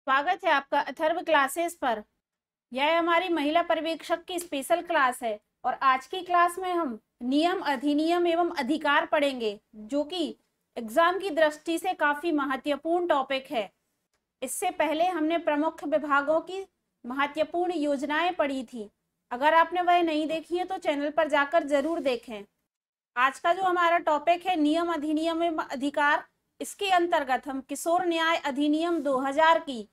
स्वागत है आपका अथर्व क्लासेस पर। यह हमारी महिला पर्यवेक्षक की स्पेशल क्लास है और आज की क्लास में हम नियम, अधिनियम एवं अधिकार पढ़ेंगे, जो कि एग्जाम की दृष्टि से काफी महत्वपूर्ण टॉपिक है। इससे पहले हमने प्रमुख विभागों की महत्वपूर्ण योजनाएं पढ़ी थी। अगर आपने वह नहीं देखी है तो चैनल पर जाकर जरूर देखें। आज का जो हमारा टॉपिक है नियम, अधिनियम एवं अधिकार, इसके अंतर्गत हम किशोर न्याय अधिनियम 2000 की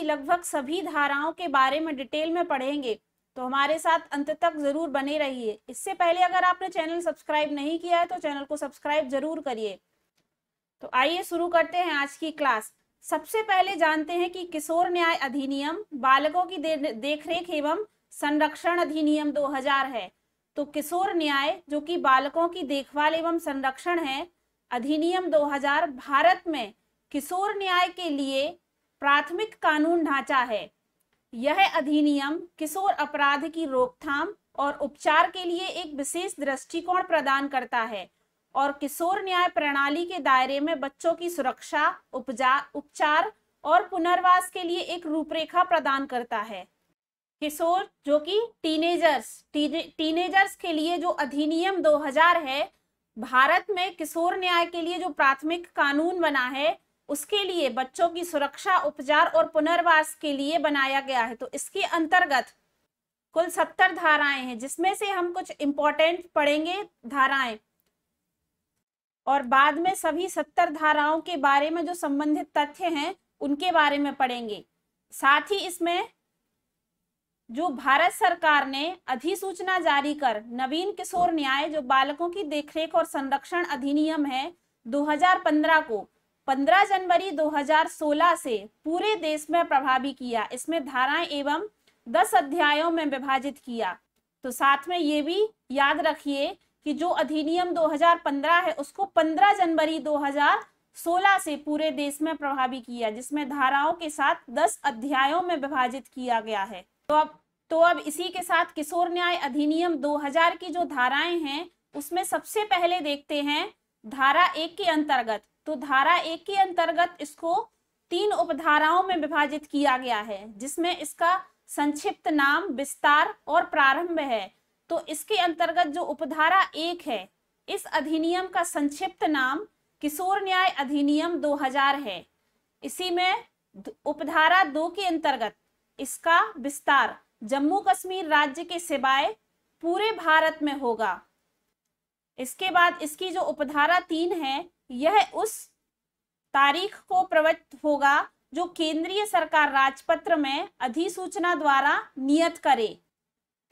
लगभग सभी धाराओं के बारे में डिटेल में पढ़ेंगे, तो हमारे साथ अंत तक जरूर बने रहिए। इससे पहले अगर आपने चैनल सब्सक्राइब नहीं किया है तो चैनल को सब्सक्राइब जरूर करिए। तो आइए शुरू करते हैं आज की क्लास। सबसे पहले जानते हैं कि किशोर न्याय अधिनियम बालकों की देखरेख एवं संरक्षण अधिनियम 2000 है। तो किशोर न्याय, जो कि बालकों की देखभाल एवं संरक्षण है, अधिनियम 2000 भारत में किशोर न्याय के लिए प्राथमिक कानून ढांचा है। यह अधिनियम किशोर अपराध की रोकथाम और उपचार के लिए एक विशेष दृष्टिकोण प्रदान करता है और किशोर न्याय प्रणाली के दायरे में बच्चों की सुरक्षा, उपचार और पुनर्वास के लिए एक रूपरेखा प्रदान करता है। किशोर, जो कि टीनेजर्स के लिए जो अधिनियम 2000 है, भारत में किशोर न्याय के लिए जो प्राथमिक कानून बना है, उसके लिए बच्चों की सुरक्षा, उपचार और पुनर्वास के लिए बनाया गया है। तो इसके अंतर्गत कुल 70 धाराएं हैं, जिसमें से हम कुछ इंपॉर्टेंट पढ़ेंगे धाराएं और बाद में सभी 70 धाराओं के बारे में जो संबंधित तथ्य हैं उनके बारे में पढ़ेंगे। साथ ही इसमें जो भारत सरकार ने अधिसूचना जारी कर नवीन किशोर न्याय, जो बालकों की देखरेख और संरक्षण अधिनियम है 2015 को 15 जनवरी 2016 से पूरे देश में प्रभावी किया। इसमें धाराएं एवं 10 अध्यायों में विभाजित किया। तो साथ में ये भी याद रखिए कि जो अधिनियम 2015 है उसको 15 जनवरी 2016 से पूरे देश में प्रभावी किया, जिसमें धाराओं के साथ 10 अध्यायों में विभाजित किया गया है। तो अब इसी के साथ किशोर न्याय अधिनियम 2000 की जो धाराएं हैं उसमें सबसे पहले देखते हैं धारा 1 के अंतर्गत। तो धारा 1 के अंतर्गत इसको 3 उपधाराओं में विभाजित किया गया है, जिसमें इसका संक्षिप्त नाम, विस्तार और प्रारंभ है। तो इसके अंतर्गत जो उपधारा 1 है, इस अधिनियम का संक्षिप्त नाम किशोर न्याय अधिनियम 2000 है। इसी में उपधारा 2 के अंतर्गत इसका विस्तार जम्मू कश्मीर राज्य के सिवाय पूरे भारत में होगा। इसके बाद इसकी जो उपधारा 3 है, यह उस तारीख को प्रवृत्त होगा जो केंद्रीय सरकार राजपत्र में अधिसूचना द्वारा नियत करे।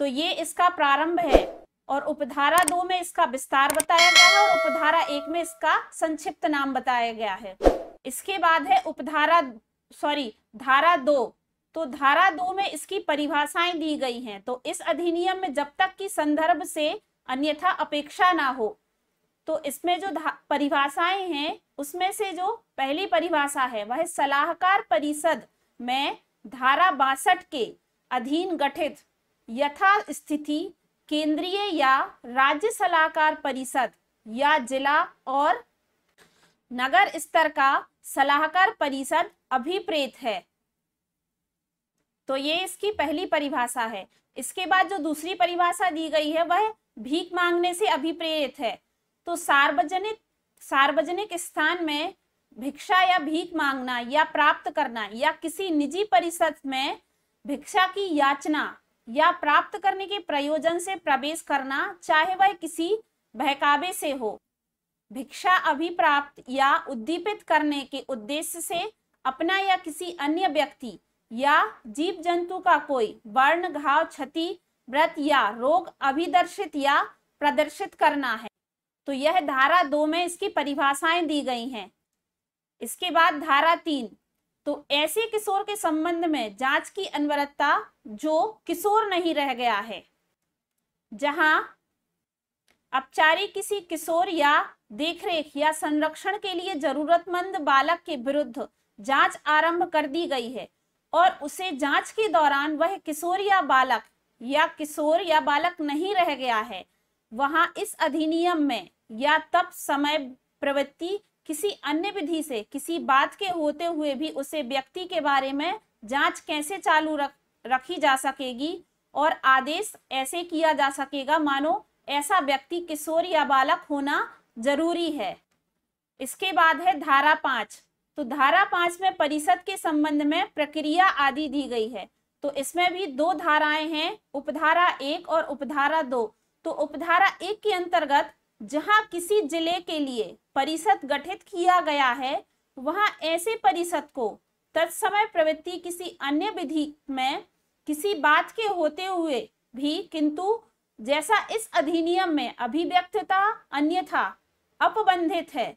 तो ये इसका प्रारंभ है और उपधारा 2 में इसका विस्तार बताया गया है और उपधारा 1 में इसका संक्षिप्त नाम बताया गया है। इसके बाद है धारा 2। तो धारा 2 में इसकी परिभाषाएं दी गई हैं। तो इस अधिनियम में जब तक कि संदर्भ से अन्यथा अपेक्षा ना हो, तो इसमें जो परिभाषाएं हैं उसमें से जो पहली परिभाषा है वह सलाहकार परिषद में धारा 62 के अधीन गठित यथास्थिति केंद्रीय या राज्य सलाहकार परिषद या जिला और नगर स्तर का सलाहकार परिषद अभिप्रेत है। तो ये इसकी पहली परिभाषा है। इसके बाद जो दूसरी परिभाषा दी गई है वह भीख मांगने से अभिप्रेत है। तो सार्वजनिक स्थान में भिक्षा या भीख मांगना या प्राप्त करना या किसी निजी परिसर में भिक्षा की याचना या प्राप्त करने के प्रयोजन से प्रवेश करना, चाहे वह किसी बहकावे से हो। भिक्षा अभिप्राप्त या उद्दीपित करने के उद्देश्य से अपना या किसी अन्य व्यक्ति या जीव जंतु का कोई वर्ण, घाव, क्षति, व्रत या रोग अभिदर्शित या प्रदर्शित करना है। तो यह धारा 2 में इसकी परिभाषाएं दी गई हैं। इसके बाद धारा 3। तो ऐसे किशोर के संबंध में जांच की अनिवार्यता जो किशोर नहीं रह गया है, जहां अपचारी किसी किशोर या देखरेख या संरक्षण के लिए जरूरतमंद बालक के विरुद्ध जांच आरंभ कर दी गई है और उसे जांच के दौरान वह किशोर या बालक नहीं रह गया है, वहां इस अधिनियम में या तब समय प्रवृत्ति किसी अन्य विधि से किसी बात के होते हुए भी उसे व्यक्ति के बारे में जांच कैसे चालू रखी जा सकेगी और आदेश ऐसे किया जा सकेगा मानो ऐसा व्यक्ति किशोर या बालक होना जरूरी है। इसके बाद है धारा 5। तो धारा 5 में परिषद के संबंध में प्रक्रिया आदि दी गई है। तो इसमें भी 2 धाराएं हैं, उपधारा 1 और उपधारा 2। तो उपधारा 1 के अंतर्गत जहां किसी जिले के लिए परिषद गठित किया गया है वहां ऐसे परिषद को तत्समय प्रवृत्ति किसी अन्य विधि में किसी बात के होते हुए भी, किंतु जैसा इस अधिनियम में अभिव्यक्तता अन्यथा अपबंधित है,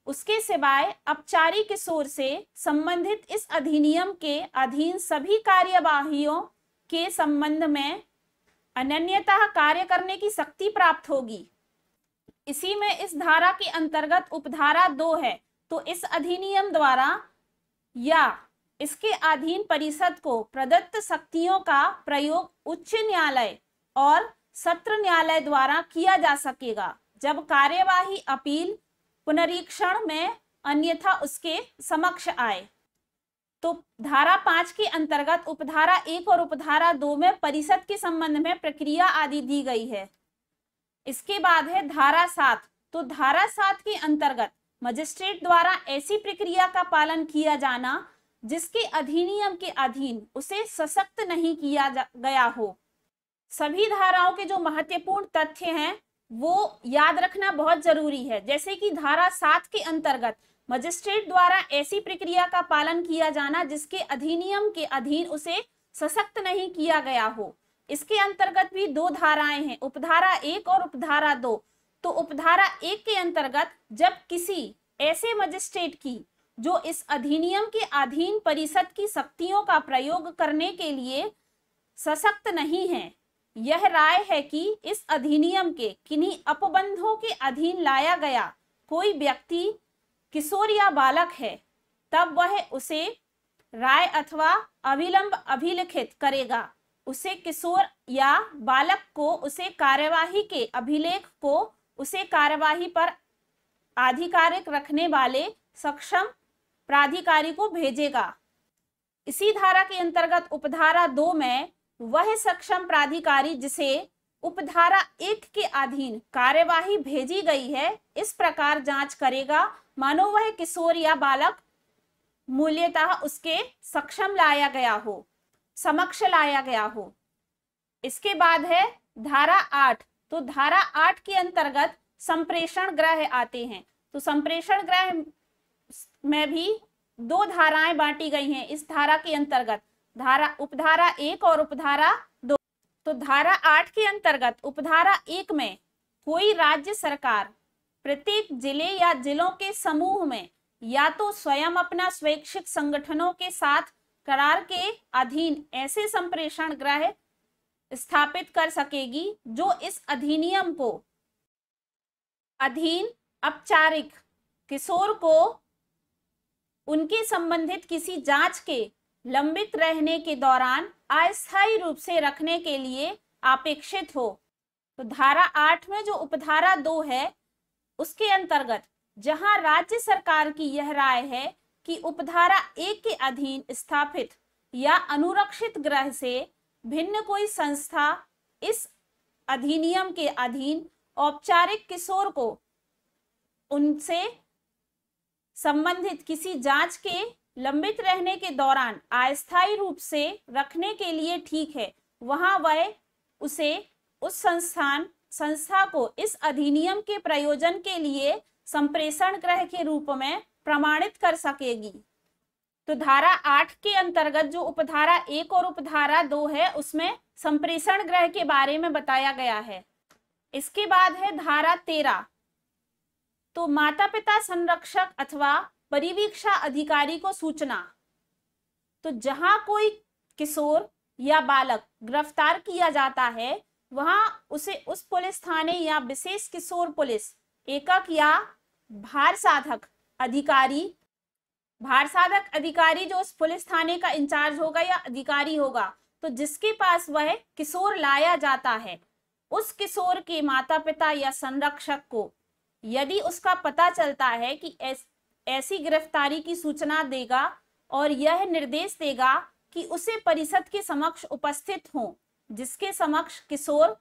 उसके सिवाय अपचारी किशोर से संबंधित इस अधिनियम के अधीन सभी कार्यवाहियों के संबंध में अनन्यतः कार्य करने की शक्ति प्राप्त होगी। इसी में इस धारा के अंतर्गत उपधारा 2 है। तो इस अधिनियम द्वारा या इसके अधीन परिषद को प्रदत्त शक्तियों का प्रयोग उच्च न्यायालय और सत्र न्यायालय द्वारा किया जा सकेगा जब कार्यवाही अपील पुनरीक्षण में अन्यथा उसके समक्ष आए। तो धारा 5 के अंतर्गत उपधारा 1 और उपधारा 2 में परिषद के संबंध में प्रक्रिया आदि दी गई है। इसके बाद है धारा 7। तो धारा 7 के अंतर्गत मजिस्ट्रेट द्वारा ऐसी प्रक्रिया का पालन किया जाना जिसके अधिनियम के अधीन उसे सशक्त नहीं किया गया हो। सभी धाराओं के जो महत्वपूर्ण तथ्य हैं वो याद रखना बहुत जरूरी है। जैसे कि धारा 7 के अंतर्गत मजिस्ट्रेट द्वारा ऐसी प्रक्रिया का पालन किया जाना जिसके अधिनियम के अधीन उसे सशक्त नहीं किया गया हो। इसके अंतर्गत भी 2 धाराएं हैं, उपधारा 1 और उपधारा 2। तो उपधारा 1 के अंतर्गत जब किसी ऐसे मजिस्ट्रेट की जो इस अधिनियम के अधीन परिषद की शक्तियों का प्रयोग करने के लिए सशक्त नहीं है, यह राय है कि इस अधिनियम के किन्हीं अपबंधों के अधीन लाया गया कोई व्यक्ति किशोर या बालक है, तब वह उसे राय अथवा अविलंब अभिलिखित करेगा। उसे किशोर या बालक को उसे कार्यवाही के अभिलेख को उसे कार्यवाही पर आधिकारिक रखने वाले सक्षम प्राधिकारी को भेजेगा। इसी धारा के अंतर्गत उपधारा 2 में वह सक्षम प्राधिकारी जिसे उपधारा 1 के अधीन कार्यवाही भेजी गई है इस प्रकार जांच करेगा मानो वह किशोर या बालक मूल्यतः उसके सक्षम लाया गया हो, समक्ष लाया गया हो। इसके बाद है धारा 8। तो धारा 8 के अंतर्गत संप्रेषण गृह आते हैं। तो संप्रेषण गृह में भी 2 धाराएं बांटी गई हैं इस धारा के अंतर्गत, उपधारा 1 और उपधारा 2। तो धारा 8 के अंतर्गत उपधारा 1 में कोई राज्य सरकार प्रत्येक जिले या जिलों के समूह में या तो स्वयं अपना स्वैच्छिक संगठनों के साथ करार के अधीन ऐसे संप्रेषण गृह स्थापित कर सकेगी जो इस अधिनियम को अधीन अपचारिक किशोर को उनके संबंधित किसी जांच के लंबित रहने के दौरान अस्थायी रूप से रखने के लिए अपेक्षित हो। तो धारा 8 में जो उपधारा 2 है उसके अंतर्गत जहां राज्य सरकार की यह राय है कि उपधारा 1 के अधीन स्थापित या अनुरक्षित गृह से भिन्न कोई संस्था इस अधिनियम के अधीन औपचारिक किशोर को उनसे संबंधित किसी जांच के लंबित रहने के दौरान अस्थायी रूप से रखने के लिए ठीक है, वहां वह उसे उस संस्था को इस अधिनियम के प्रयोजन के लिए संप्रेषण गृह के रूप में प्रमाणित कर सकेगी। तो धारा 8 के अंतर्गत जो उपधारा 1 और उपधारा 2 है उसमें संप्रेषण गृह के बारे में बताया गया है। इसके बाद है धारा 13। तो माता पिता संरक्षक अथवा परिवीक्षा अधिकारी को सूचना। तो जहां कोई किशोर या बालक गिरफ्तार किया जाता है वहां उसे उस पुलिस थाने या विशेष किशोर पुलिस एकक या भार साधक अधिकारी जो उस पुलिस थाने का इंचार्ज होगा या अधिकारी होगा, तो जिसके पास वह किशोर लाया जाता है उस किशोर के माता पिता या संरक्षक को यदि उसका पता चलता है कि ऐसी गिरफ्तारी की सूचना देगा और यह निर्देश देगा कि उसे परिषद के समक्ष उपस्थित हो, जिसके समक्ष किशोर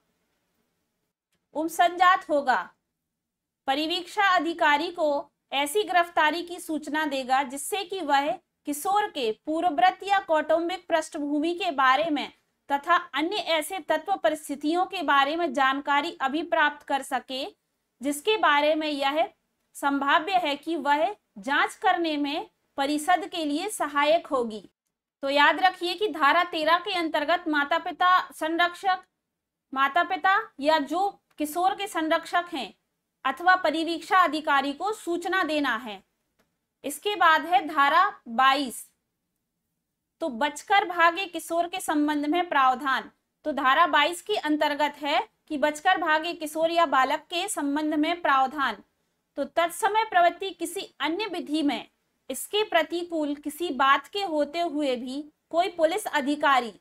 उपसंजात होगा। परिवीक्षा अधिकारी को ऐसी गिरफ्तारी की सूचना देगा जिससे कि वह किशोर के पूर्वव्रत या कौटुंबिक पृष्ठभूमि के बारे में तथा अन्य ऐसे तत्व परिस्थितियों के बारे में जानकारी अभी प्राप्त कर सके जिसके बारे में यह संभाव्य है कि वह जांच करने में परिषद के लिए सहायक होगी। तो याद रखिए कि धारा 13 के अंतर्गत माता पिता या जो किशोर के संरक्षक हैं अथवा परिवीक्षा अधिकारी को सूचना देना है। इसके बाद है धारा 22, तो बचकर भागे किशोर के संबंध में प्रावधान। तो धारा 22 के अंतर्गत है कि बचकर भागे किशोर या बालक के संबंध में प्रावधान। तो तत्समय प्रवृत्ति किसी अन्य विधि में इसके प्रतिकूल किसी बात के होते हुए भी कोई पुलिस अधिकारी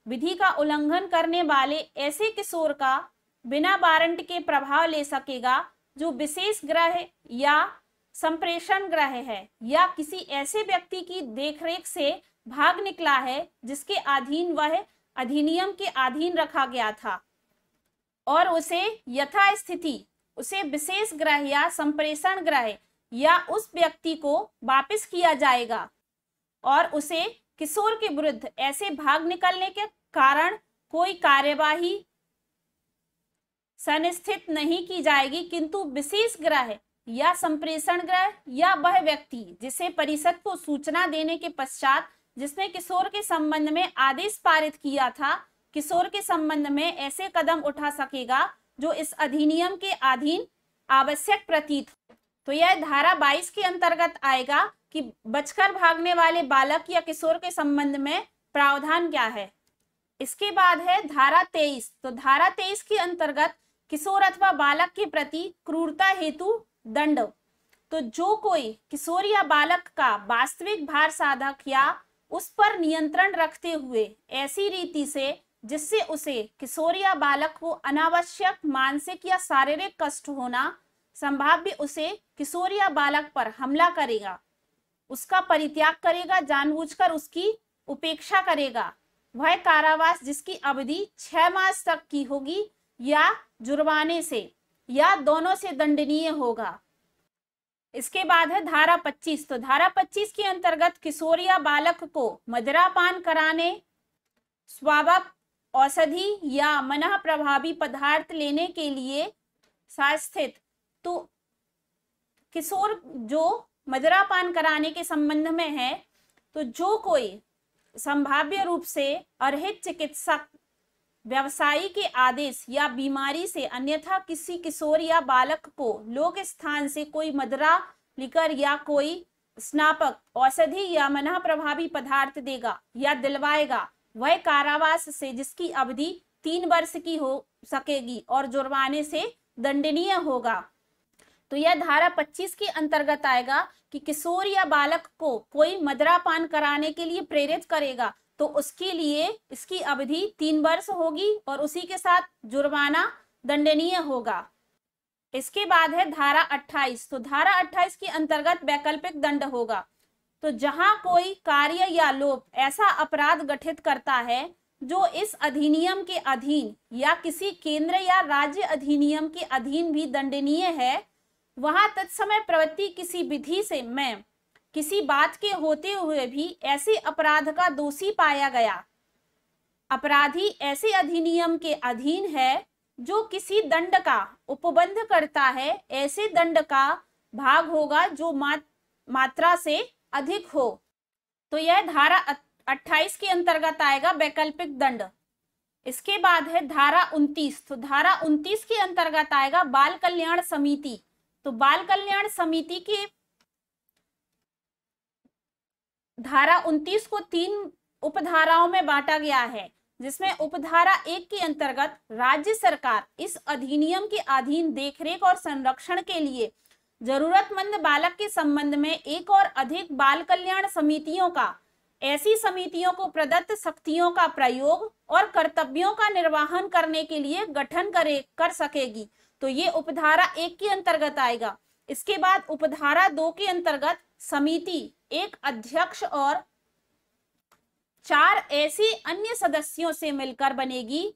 विधि का उल्लंघन करने वाले ऐसे किशोर का बिना वारंट के प्रभाव ले सकेगा जो विशेष गृह या संप्रेषण गृह है या किसी ऐसे व्यक्ति की देखरेख से भाग निकला है जिसके अधीन वह अधिनियम के अधीन रखा गया था और उसे यथास्थिति उसे विशेष गृह या संप्रेषण गृह या उस व्यक्ति को वापस किया जाएगा और उसे किशोर के विरुद्ध ऐसे भाग निकलने के कारण कोई कार्यवाही सुनिश्चित नहीं की जाएगी, किंतु विशेष गृह या संप्रेषण गृह या वह व्यक्ति जिसे परिषद को सूचना देने के पश्चात जिसने किशोर के संबंध में आदेश पारित किया था, किशोर के संबंध में ऐसे कदम उठा सकेगा जो इस अधिनियम के अधीन आवश्यक प्रतीत हो। तो यह धारा 22 के अंतर्गत आएगा कि बचकर भागने वाले बालक या किशोर के संबंध में प्रावधान क्या है। इसके बाद है धारा 23। तो धारा 23 के अंतर्गत किशोर अथवा बालक के प्रति क्रूरता हेतु दंड। तो जो कोई किशोर या बालक का वास्तविक भार साधक या उस पर नियंत्रण रखते हुए ऐसी रीति से जिससे उसे किशोर या बालक को अनावश्यक मानसिक या शारीरिक कष्ट होना संभाव्य उसे किशोर या बालक पर हमला करेगा, उसका परित्याग करेगा, जानबूझकर उसकी उपेक्षा करेगा, वह कारावास जिसकी अवधि 6 मास तक की होगी या जुर्माने से या दोनों से दंडनीय होगा। इसके बाद है धारा 25। तो धारा 25 के अंतर्गत किशोर या बालक को मदिरापान कराने, स्वाभाविक औषधि या मनः प्रभावी पदार्थ लेने के लिए शास्त्रित। तो किशोर जो मदिरापान कराने के संबंध में है, तो जो कोई संभाव्य रूप से अर्हित चिकित्सक व्यवसायी के आदेश या बीमारी से अन्यथा किसी किशोर या बालक को लोक स्थान से कोई मदिरा लिकर या कोई स्नापक औषधि या मनः प्रभावी पदार्थ देगा या दिलवाएगा, वह कारावास से जिसकी अवधि 3 वर्ष की हो सकेगी और जुर्माने से दंडनीय होगा। तो यह धारा 25 के अंतर्गत आएगा कि किशोर या बालक को कोई मदिरापान कराने के लिए प्रेरित करेगा तो उसके लिए इसकी अवधि 3 वर्ष होगी और उसी के साथ जुर्माना दंडनीय होगा। इसके बाद है धारा 28। तो धारा 28 के अंतर्गत वैकल्पिक दंड होगा। तो जहां कोई कार्य या लोक ऐसा अपराध गठित करता है जो इस अधिनियम के अधीन या किसी केंद्र या राज्य अधिनियम के अधीन भी दंडनीय है, वहां तत्समय प्रवृत्ति किसी विधि से में किसी बात के होते हुए भी ऐसे अपराध का दोषी पाया गया, अपराधी ऐसे अधिनियम के अधीन है जो किसी दंड का उपबंध करता है, ऐसे दंड का भाग होगा जो मात्रा से अधिक हो। तो यह धारा 28 के अंतर्गत आएगा वैकल्पिक दंड। इसके बाद है धारा 29। तो धारा 29 के अंतर्गत आएगा बाल कल्याण समिति। तो बाल कल्याण समिति के धारा 29 को 3 उपधाराओं में बांटा गया है, जिसमें उपधारा 1 के अंतर्गत राज्य सरकार इस अधिनियम के अधीन देखरेख और संरक्षण के लिए जरूरतमंद बालक के संबंध में एक और अधिक बाल कल्याण समितियों का, ऐसी समितियों को प्रदत्त शक्तियों का प्रयोग और कर्तव्यों का निर्वहन करने के लिए गठन कर सकेगी। तो ये उपधारा 1 के अंतर्गत आएगा। इसके बाद उपधारा 2 के अंतर्गत समिति एक अध्यक्ष और 4 ऐसे अन्य सदस्यों से मिलकर बनेगी,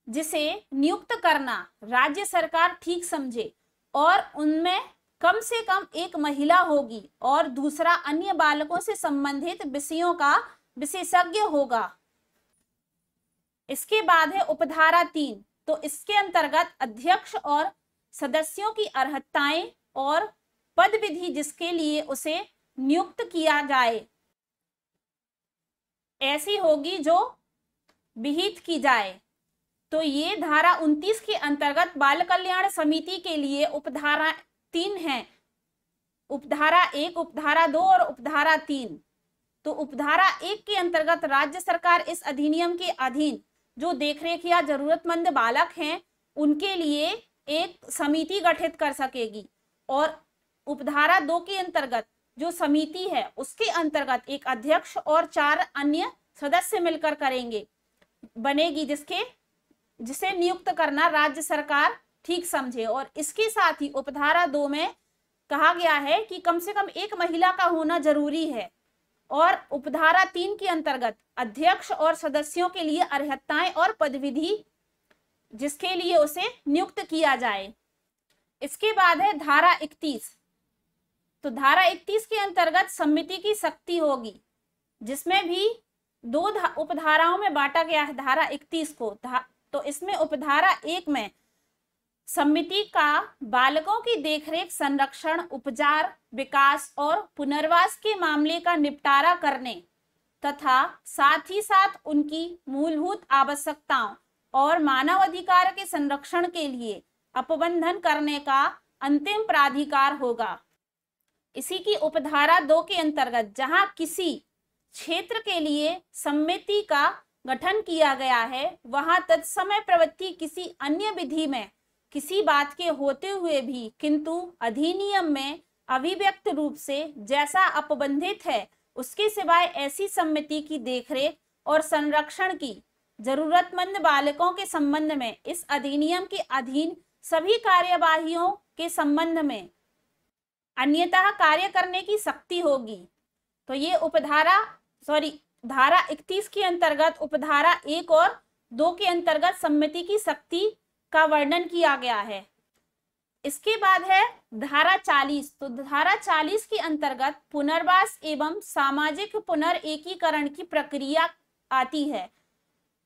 जिसे नियुक्त करना राज्य सरकार ठीक समझे, और उनमें कम से कम एक महिला होगी और दूसरा अन्य बालकों से संबंधित विषयों का विशेषज्ञ होगा। इसके बाद है उपधारा 3। तो इसके अंतर्गत अध्यक्ष और सदस्यों की अर्हताएं और पद विधि जिसके लिए उसे नियुक्त किया जाए ऐसी होगी जो विहित की जाए। तो ये धारा 29 के अंतर्गत बाल कल्याण समिति के लिए उपधारा 3 है, उपधारा 1, उपधारा 2 और उपधारा 3। तो उपधारा 1 के अंतर्गत राज्य सरकार इस अधिनियम के अधीन जो देखरेख या जरूरतमंद बालक हैं उनके लिए एक समिति गठित कर सकेगी, और उपधारा 2 के अंतर्गत जो समिति है उसके अंतर्गत एक अध्यक्ष और 4 अन्य सदस्य मिलकर बनेगी, जिसे नियुक्त करना राज्य सरकार ठीक समझे। और इसके साथ ही उपधारा 2 में कहा गया है कि कम से कम एक महिला का होना जरूरी है, और उपधारा 3 के अंतर्गत अध्यक्ष और सदस्यों के लिए अर्हताएं और पदविधि जिसके लिए उसे नियुक्त किया जाए। इसके बाद है धारा 31। तो धारा 31 के अंतर्गत समिति की शक्ति होगी, जिसमें भी 2 उपधाराओं में बांटा गया है धारा 31 को। तो इसमें उपधारा 1 में समिति का बालकों की देखरेख, संरक्षण, उपचार, विकास और पुनर्वास के मामले का निपटारा करने तथा साथ ही साथ उनकी मूलभूत आवश्यकताओं और मानव अधिकार के संरक्षण के लिए अपबंधन करने का अंतिम प्राधिकार होगा। इसी की उपधारा 2 के अंतर्गत जहां किसी क्षेत्र के लिए समिति का गठन किया गया है, वहां तत्समय प्रवृत्ति किसी अन्य विधि में किसी बात के होते हुए भी किंतु अधिनियम में अभिव्यक्त रूप से जैसा अपबंधित है उसके सिवाय ऐसी समिति की देखरेख और संरक्षण की जरूरतमंद बालकों के संबंध में इस अधिनियम के अधीन सभी कार्यवाहियों के संबंध में अन्यतः कार्य करने की शक्ति होगी। तो ये धारा 31 के अंतर्गत उपधारा 1 और 2 के अंतर्गत समिति की शक्ति का वर्णन किया गया है। इसके बाद है धारा 40। तो धारा 40 के अंतर्गत पुनर्वास एवं सामाजिक पुनर्एकीकरण की प्रक्रिया आती है।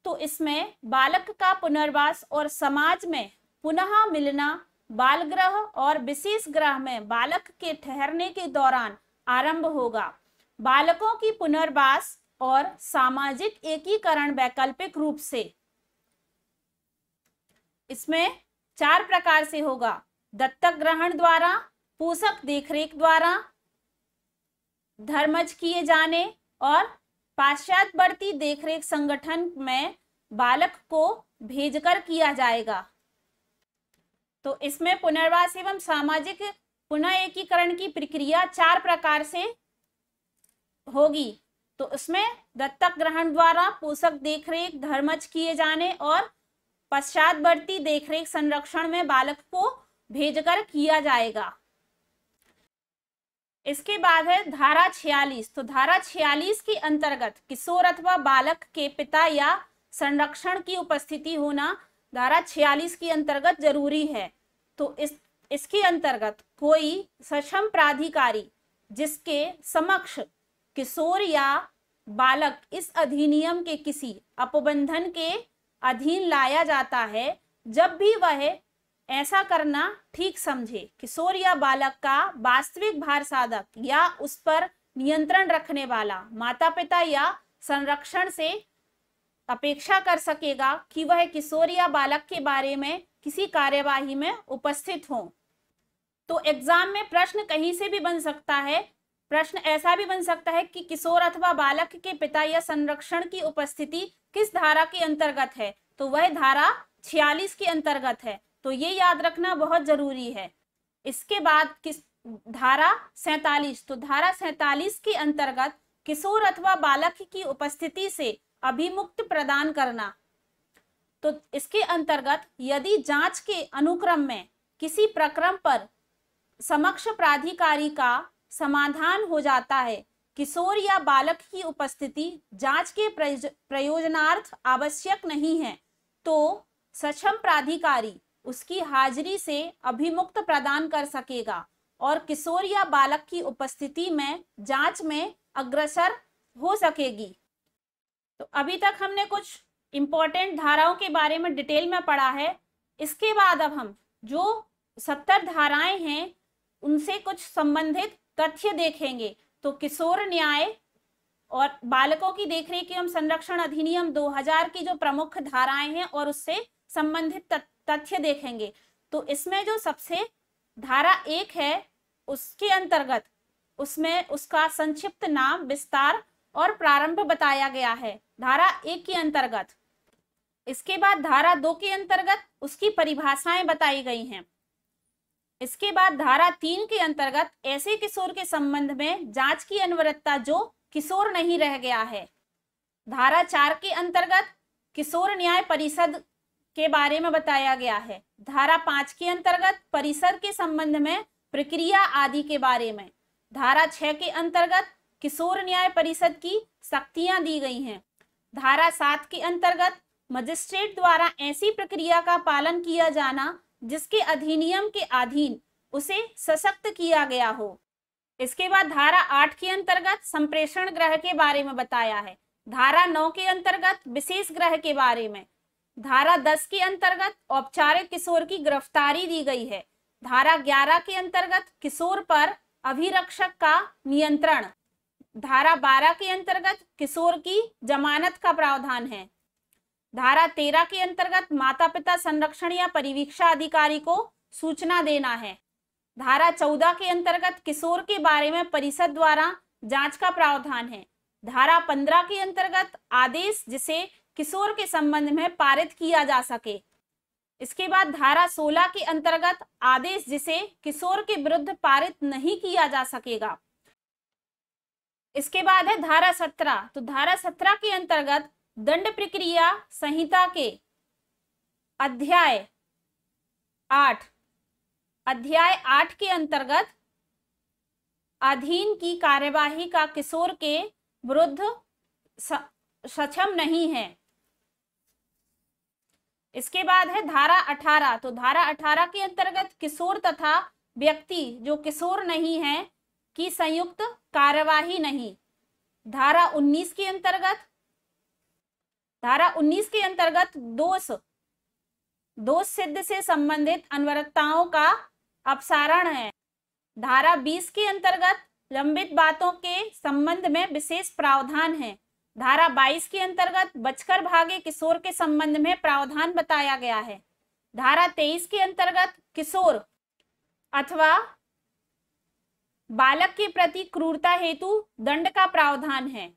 तो इसमें बालक का पुनर्वास और समाज में पुनः मिलना बाल गृह और विशेष गृह में बालक के ठहरने के दौरान आरंभ होगा। बालकों की पुनर्वास और सामाजिक एकीकरण वैकल्पिक रूप से इसमें 4 प्रकार से होगा: दत्तक ग्रहण द्वारा, पोषक देखरेख द्वारा, धर्मज किए जाने और पाश्चात्यवर्ती देखरेख संगठन में बालक को भेजकर किया जाएगा। तो इसमें पुनर्वास एवं सामाजिक पुनः एकीकरण की प्रक्रिया 4 प्रकार से होगी। तो इसमें दत्तक ग्रहण द्वारा, पोषक देखरेख, धर्मज किए जाने और पश्चातवर्ती देखरेख संरक्षण में बालक को भेजकर किया जाएगा। इसके बाद है धारा 46। तो धारा 46 के अंतर्गत किशोर अथवा बालक के पिता या संरक्षण की उपस्थिति होना धारा 46 के अंतर्गत जरूरी है। तो इसके अंतर्गत कोई सक्षम प्राधिकारी जिसके समक्ष किशोर या बालक इस अधिनियम के किसी अपबंधन के अधीन लाया जाता है, जब भी वह ऐसा करना ठीक समझे, किशोर या बालक का वास्तविक भार साधक या उस पर नियंत्रण रखने वाला माता पिता या संरक्षण से अपेक्षा कर सकेगा कि वह किशोर या बालक के बारे में किसी कार्यवाही में उपस्थित हो। तो एग्जाम में प्रश्न कहीं से भी बन सकता है। प्रश्न ऐसा भी बन सकता है कि किशोर अथवा बालक के पिता या संरक्षण की उपस्थिति किस धारा के अंतर्गत है, तो वह धारा 46 के अंतर्गत है। तो ये याद रखना बहुत जरूरी है। इसके बाद धारा 47। तो धारा 47 के अंतर्गत किशोर अथवा बालक की उपस्थिति से अभिमुक्त प्रदान करना। तो इसके अंतर्गत यदि जांच के अनुक्रम में किसी प्रकरण पर समक्ष प्राधिकारी का समाधान हो जाता है, किशोर या बालक की उपस्थिति जांच के प्रयोजनार्थ आवश्यक नहीं है, तो सक्षम प्राधिकारी उसकी हाजिरी से अभिमुक्त प्रदान कर सकेगा और किशोर या बालक की उपस्थिति में जांच में अग्रसर हो सकेगी। तो अभी तक हमने कुछ इंपॉर्टेंट धाराओं के बारे में डिटेल में पढ़ा है। इसके बाद अब हम जो 70 धाराएं हैं उनसे कुछ संबंधित तथ्य देखेंगे। तो किशोर न्याय और बालकों की देखरेख एवं संरक्षण अधिनियम 2000 की जो प्रमुख धाराएं हैं और उससे संबंधित तथ्य देखेंगे। तो इसमें जो सबसे धारा 1 है उसके अंतर्गत उसमें उसका संक्षिप्त नाम, विस्तार और प्रारंभ बताया गया है, धारा 1 के अंतर्गत। इसके बाद धारा 2 के अंतर्गत उसकी परिभाषाएं बताई गई हैं। इसके बाद धारा 3 के अंतर्गत ऐसे किशोर के संबंध में जांच की अनिवार्यता जो किशोर नहीं रह गया है। धारा 4 के अंतर्गत किशोर न्याय परिषद के बारे में बताया गया है। धारा 5 के अंतर्गत परिषद के संबंध में प्रक्रिया आदि के बारे में। धारा 6 के अंतर्गत किशोर न्याय परिषद की शक्तियां दी गई हैं। धारा 7 के अंतर्गत मजिस्ट्रेट द्वारा ऐसी प्रक्रिया का पालन किया जाना जिसके अधिनियम के अधीन उसे सशक्त किया गया हो। इसके बाद धारा 8 के अंतर्गत संप्रेषण गृह के बारे में बताया है। धारा 9 के अंतर्गत विशेष गृह के बारे में। धारा 10 के अंतर्गत औपचारिक किशोर की गिरफ्तारी दी गई है। धारा 11 के अंतर्गत किशोर पर अभिरक्षक का नियंत्रण। धारा 12 के अंतर्गत किशोर की जमानत का प्रावधान है। धारा 13 के अंतर्गत माता पिता संरक्षण या परिवीक्षा अधिकारी को सूचना देना है। धारा 14 के अंतर्गत किशोर के बारे में परिषद द्वारा जांच का प्रावधान है। धारा 15 के अंतर्गत आदेश जिसे किशोर के संबंध में पारित किया जा सके। इसके बाद धारा 16 के अंतर्गत आदेश जिसे किशोर के विरुद्ध पारित नहीं किया जा सकेगा। इसके बाद है धारा 17। तो धारा 17 के अंतर्गत दंड प्रक्रिया संहिता के अध्याय 8 के अंतर्गत अधीन की कार्यवाही का किशोर के विरुद्ध सक्षम नहीं है। इसके बाद है धारा 18। तो धारा 18 के अंतर्गत किशोर तथा व्यक्ति जो किशोर नहीं है की संयुक्त कार्यवाही नहीं। धारा 19 के अंतर्गत दोष सिद्ध से संबंधित अनिवार्यताओं का अपसारण है। धारा 20 के अंतर्गत लंबित बातों के संबंध में विशेष प्रावधान है। धारा 22 के अंतर्गत बचकर भागे किशोर के संबंध में प्रावधान बताया गया है। धारा 23 के अंतर्गत किशोर अथवा बालक के प्रति क्रूरता हेतु दंड का प्रावधान है।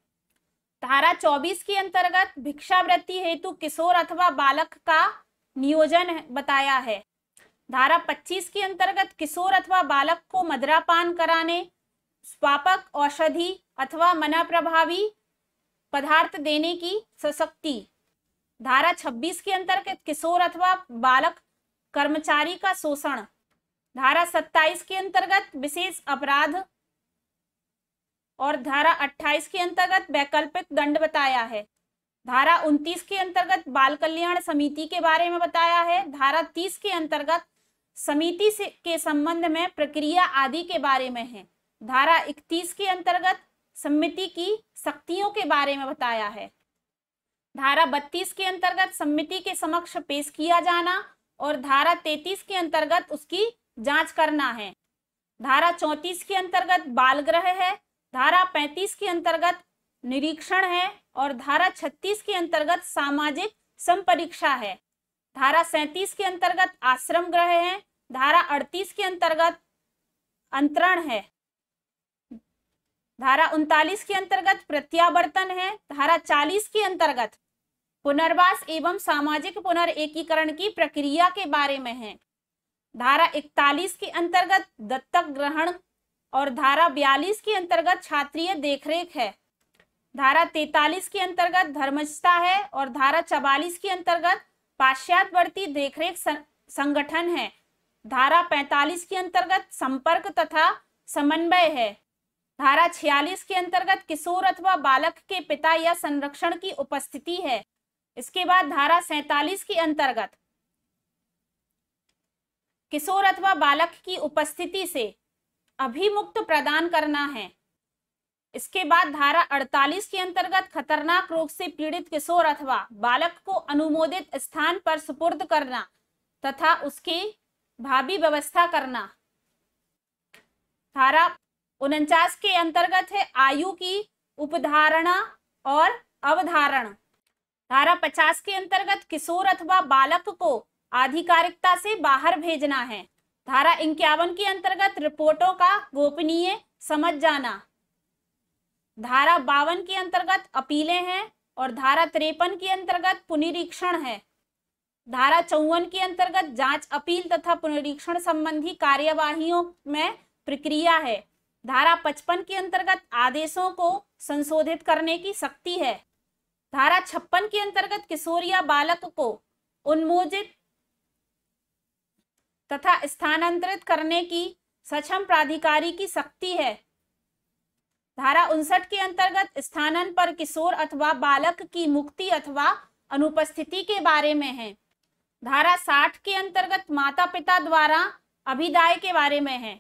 धारा 24 के अंतर्गत भिक्षावृत्ति हेतु किशोर अथवा बालक का नियोजन बताया है। धारा 25 के अंतर्गत किशोर अथवा बालक को मदिरापान कराने, स्वापक औषधि अथवा मना प्रभावी पदार्थ देने की सशक्ति। धारा 26 के अंतर्गत किशोर अथवा बालक कर्मचारी का शोषण। धारा 27 के अंतर्गत विशेष अपराध और धारा 28 के अंतर्गत वैकल्पिक दंड बताया है। धारा 29 के अंतर्गत बाल कल्याण समिति के बारे में बताया है। धारा 30 के अंतर्गत समिति के संबंध में प्रक्रिया आदि के बारे में है। धारा 31 के अंतर्गत समिति की शक्तियों के बारे में बताया है। धारा 32 के अंतर्गत समिति के समक्ष पेश किया जाना और धारा 33 के अंतर्गत उसकी जांच करना है। धारा 34 के अंतर्गत बाल गृह है। धारा 35 के अंतर्गत निरीक्षण है और धारा 36 के अंतर्गत सामाजिक संपरीक्षा है। धारा 37 के अंतर्गत आश्रम गृह है। धारा 38 के अंतर्गत अंतरण है। धारा 39 के अंतर्गत प्रत्यावर्तन है। धारा 40 के अंतर्गत पुनर्वास एवं सामाजिक पुनर्एकीकरण की प्रक्रिया के बारे में है। धारा 41 के अंतर्गत दत्तक ग्रहण और धारा 42 के अंतर्गत छात्रीय देखरेख है। धारा 43 के अंतर्गत धर्मस्थता है और धारा 44 के अंतर्गत पाश्चात्यवर्ती देखरेख संगठन है। धारा 45 के अंतर्गत संपर्क तथा समन्वय है। धारा 46 के अंतर्गत किशोर अथवा बालक के पिता या संरक्षण की उपस्थिति है। इसके बाद धारा 47 के अंतर्गत किशोर अथवा बालक की उपस्थिति से अभिमुक्त प्रदान करना है। इसके बाद धारा 48 के अंतर्गत खतरनाक रोग से पीड़ित किशोर अथवा बालक को अनुमोदित स्थान पर सुपुर्द करना तथा उसकी भावी व्यवस्था करना। धारा 49 के अंतर्गत है आयु की उपधारणा और अवधारण। धारा 50 के अंतर्गत किशोर अथवा बालक को आधिकारिकता से बाहर भेजना है। धारा 51 के अंतर्गत रिपोर्टों का गोपनीय समझ जाना। धारा 52 के अंतर्गत अपीलें हैं और धारा 53 के अंतर्गत पुनरीक्षण है। धारा 54 के अंतर्गत जांच, अपील तथा पुनरीक्षण संबंधी कार्यवाहियों में प्रक्रिया है। धारा 55 के अंतर्गत आदेशों को संशोधित करने की शक्ति है। धारा 56 के अंतर्गत किशोर या बालक को उन्मोचित तथा स्थानांतरित करने की सक्षम प्राधिकारी की शक्ति है। धारा 59 के अंतर्गत स्थानांतरण पर किशोर अथवा बालक की मुक्ति अथवा अनुपस्थिति के बारे में है। धारा 60 के अंतर्गत माता पिता द्वारा अभिदाय के बारे में है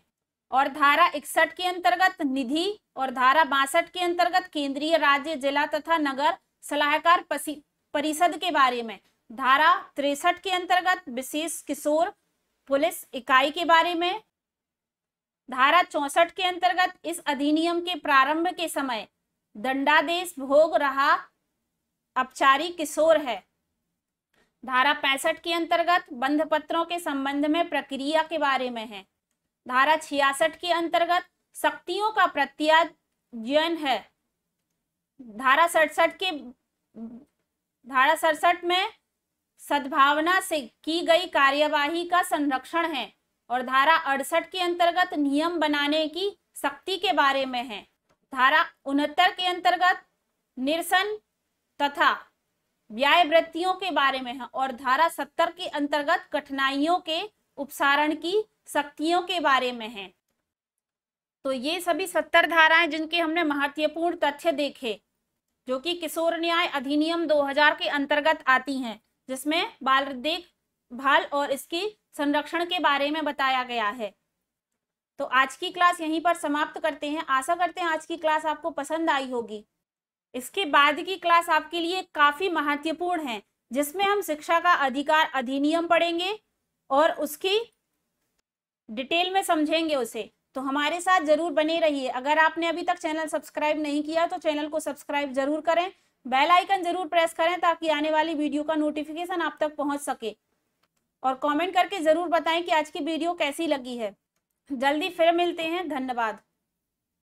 और धारा 61 के अंतर्गत निधि और धारा 62 के अंतर्गत केंद्रीय, राज्य, जिला तथा नगर सलाहकार परिषद के बारे में। धारा 63 के अंतर्गत विशेष किशोर पुलिस इकाई के बारे में। धारा 64 के अंतर्गत इस अधिनियम के प्रारंभ के समय दंडादेश भोग रहा अपचारी किशोर है। धारा 65 के अंतर्गत बंध पत्रों के संबंध में प्रक्रिया के बारे में है। धारा 66 के अंतर्गत शक्तियों का प्रत्यायन है। धारा 67 में सद्भावना से की गई कार्यवाही का संरक्षण है और धारा 68 के अंतर्गत नियम बनाने की शक्ति के बारे में है। धारा 69 के अंतर्गत निरसन तथा व्यायवृत्तियों के बारे में है और धारा 70 के अंतर्गत कठिनाइयों के उपसारण की शक्तियों के बारे में है। तो ये सभी 70 धाराएं जिनके हमने महत्वपूर्ण तथ्य देखे, जो कि किशोर न्याय अधिनियम 2000 के अंतर्गत आती हैं, जिसमें बाल देखभाल और इसकी संरक्षण के बारे में बताया गया है। तो आज की क्लास यहीं पर समाप्त करते हैं। आशा करते हैं आज की क्लास आपको पसंद आई होगी। इसके बाद की क्लास आपके लिए काफी महत्वपूर्ण है, जिसमें हम शिक्षा का अधिकार अधिनियम पढ़ेंगे और उसकी डिटेल में समझेंगे उसे। तो हमारे साथ जरूर बने रहिए। अगर आपने अभी तक चैनल सब्सक्राइब नहीं किया तो चैनल को सब्सक्राइब जरूर करें, बेल आइकन जरूर प्रेस करें ताकि आने वाली वीडियो का नोटिफिकेशन आप तक पहुंच सके। और कमेंट करके जरूर बताएं कि आज की वीडियो कैसी लगी है। जल्दी फिर मिलते हैं। धन्यवाद।